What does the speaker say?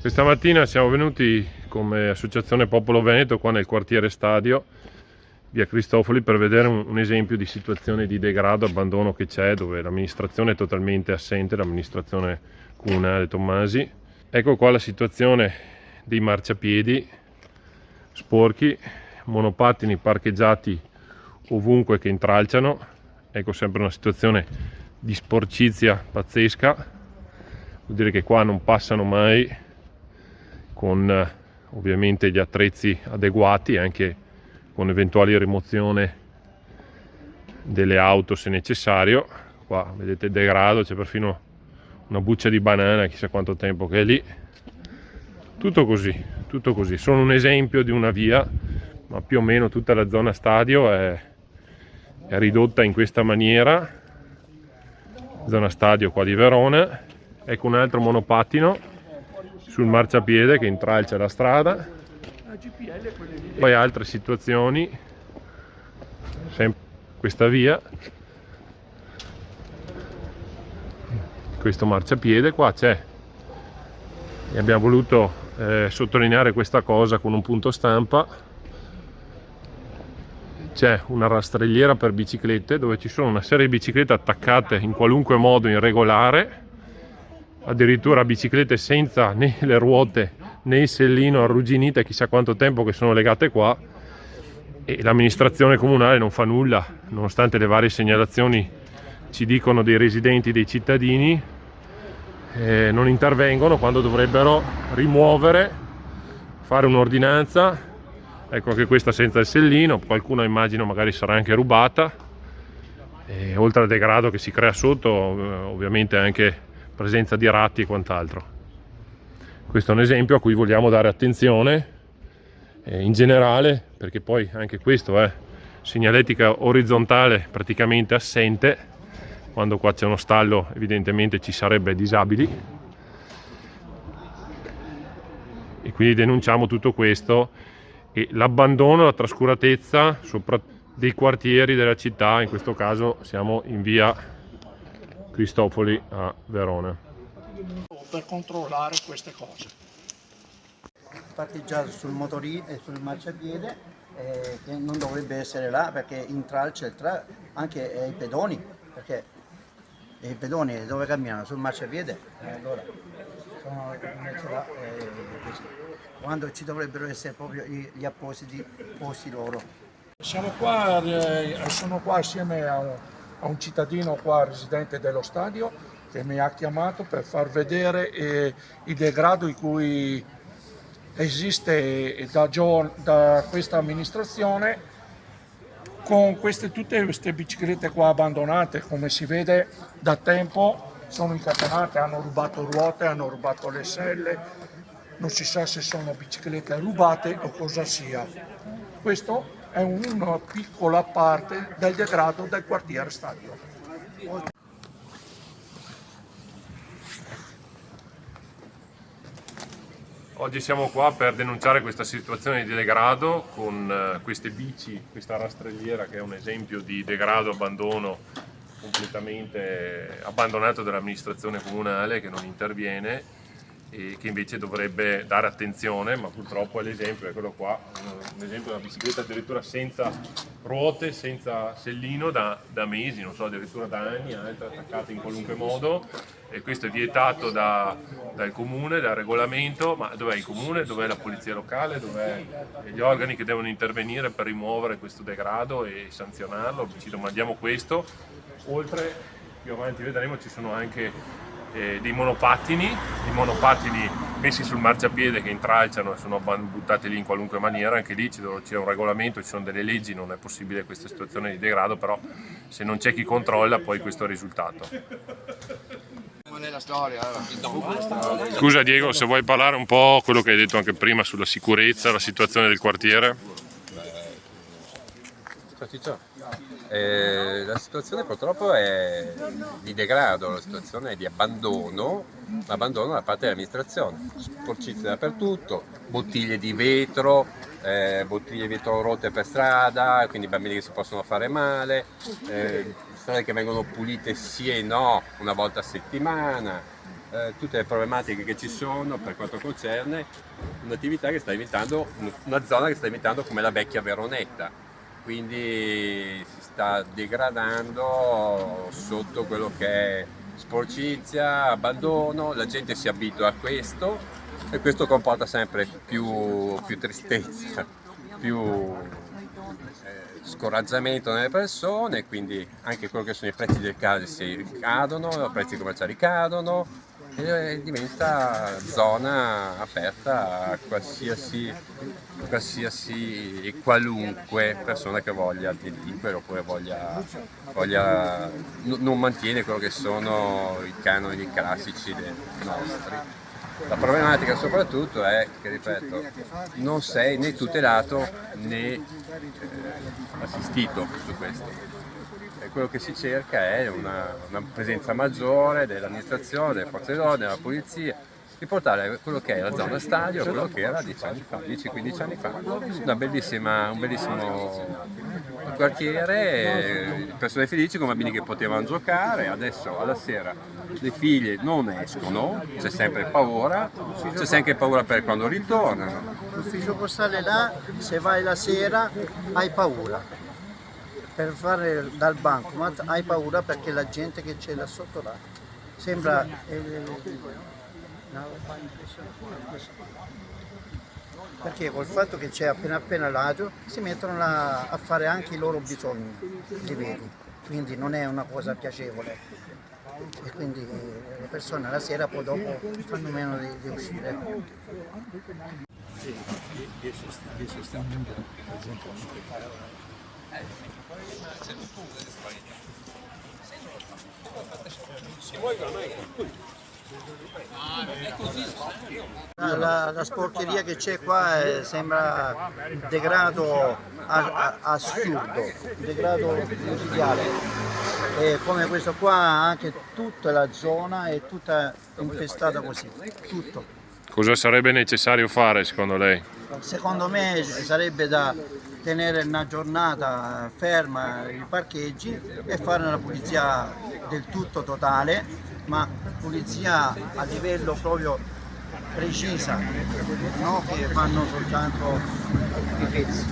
Questa mattina siamo venuti come Associazione Popolo Veneto qua nel quartiere Stadio, via Cristofoli, per vedere un esempio di situazione di degrado, abbandono che c'è, dove l'amministrazione è totalmente assente, l'amministrazione comunale Tommasi. Ecco qua la situazione dei marciapiedi sporchi, monopattini parcheggiati ovunque che intralciano. Ecco sempre una situazione di sporcizia pazzesca, vuol dire che qua non passano mai con ovviamente gli attrezzi adeguati, anche con eventuali rimozione delle auto se necessario. Qua vedete il degrado, c'è perfino una buccia di banana, chissà quanto tempo che è lì. Tutto così, tutto così. Sono un esempio di una via, ma più o meno tutta la zona Stadio è ridotta in questa maniera. Zona Stadio qua di Verona. Ecco un altro monopattino sul marciapiede che intralcia la strada. Poi altre situazioni, sempre questa via, questo marciapiede qua c'è, e abbiamo voluto sottolineare questa cosa con un punto stampa. C'è una rastrelliera per biciclette dove ci sono una serie di biciclette attaccate in qualunque modo irregolare, addirittura biciclette senza né le ruote né il sellino, arrugginite chissà quanto tempo, che sono legate qua, e l'amministrazione comunale non fa nulla, nonostante le varie segnalazioni ci dicono dei residenti, dei cittadini. Non intervengono quando dovrebbero rimuovere, fare un'ordinanza. Ecco anche questa senza il sellino, qualcuno immagino magari sarà anche rubata, oltre al degrado che si crea sotto, ovviamente anche presenza di ratti e quant'altro. Questo è un esempio a cui vogliamo dare attenzione in generale, perché poi anche questo è segnaletica orizzontale praticamente assente. Quando qua c'è uno stallo evidentemente ci sarebbe disabili, e quindi denunciamo tutto questo e l'abbandono, la trascuratezza soprattutto dei quartieri della città. In questo caso siamo in via Cristofoli a Verona. Per controllare queste cose. Parcheggiato sul motorino e sul marciapiede, che non dovrebbe essere là, perché intralcia anche i pedoni, perché i pedoni dove camminano sul marciapiede, allora sono messi là, così, quando ci dovrebbero essere proprio gli appositi posti loro. Sono qua assieme a un cittadino qua residente dello Stadio, che mi ha chiamato per far vedere il degrado in cui esiste da questa amministrazione, con tutte queste biciclette qua abbandonate. Come si vede, da tempo sono incatenate, hanno rubato ruote, hanno rubato le selle, non si sa se sono biciclette rubate o cosa sia. Questo è una piccola parte del degrado del quartiere Stadio. Oggi siamo qua per denunciare questa situazione di degrado con queste bici, questa rastrelliera che è un esempio di degrado, abbandono completamente abbandonato dall'amministrazione comunale, che non interviene e che invece dovrebbe dare attenzione, ma purtroppo è l'esempio, è quello qua, un esempio di una bicicletta addirittura senza ruote, senza sellino da mesi, non so, addirittura da anni, altre attaccate in qualunque modo, e questo è vietato dal comune, dal regolamento. Ma dov'è il comune, dov'è la polizia locale, dov'è gli organi che devono intervenire per rimuovere questo degrado e sanzionarlo? Ci domandiamo questo. Oltre, più avanti vedremo, ci sono anche dei monopattini messi sul marciapiede che intralciano e sono buttati lì in qualunque maniera. Anche lì c'è un regolamento, ci sono delle leggi, non è possibile questa situazione di degrado, però se non c'è chi controlla poi questo è il risultato. Scusa Diego, se vuoi parlare un po' quello che hai detto anche prima sulla sicurezza, la situazione del quartiere. La situazione purtroppo è di degrado, la situazione è di abbandono da parte dell'amministrazione. Sporcizia dappertutto, bottiglie di vetro rotte per strada, quindi bambini che si possono fare male, strade che vengono pulite sì e no una volta a settimana, tutte le problematiche che ci sono per quanto concerne un'attività che sta diventando, una zona che sta diventando come la vecchia Veronetta, quindi si sta degradando sotto quello che è sporcizia, abbandono, la gente si abitua a questo e questo comporta sempre più tristezza, più scoraggiamento nelle persone, quindi anche quello che sono i prezzi delle case cadono, i prezzi commerciali cadono e diventa zona aperta a qualsiasi e qualunque persona che voglia delinquere oppure non mantiene quello che sono i canoni classici dei nostri. La problematica soprattutto è che, ripeto, non sei né tutelato né assistito su questo. E quello che si cerca è una presenza maggiore dell'amministrazione, delle forze dell'ordine, della polizia, di portare quello che è la zona stadio, quello che era 10 anni fa, 10-15 anni fa. Un bellissimo quartiere, persone felici con bambini che potevano giocare, adesso alla sera le figlie non escono, c'è sempre paura per quando ritornano. L'ufficio postale là, se vai la sera hai paura. Per fare dal bancomat hai paura perché la gente che c'è là sotto là sembra una roba impressionante. Perché col fatto che c'è appena l'agio si mettono là a fare anche i loro bisogni, li vedi, quindi non è una cosa piacevole e quindi le persone la sera poi dopo fanno meno di uscire. La sporcheria che c'è qua sembra un degrado assurdo, un degrado micidiale. E come questo qua anche tutta la zona è tutta infestata così, tutto. Cosa sarebbe necessario fare secondo lei? Secondo me sarebbe da tenere una giornata ferma i parcheggi e fare una pulizia del tutto totale, ma pulizia a livello proprio precisa, non che fanno soltanto i pezzi.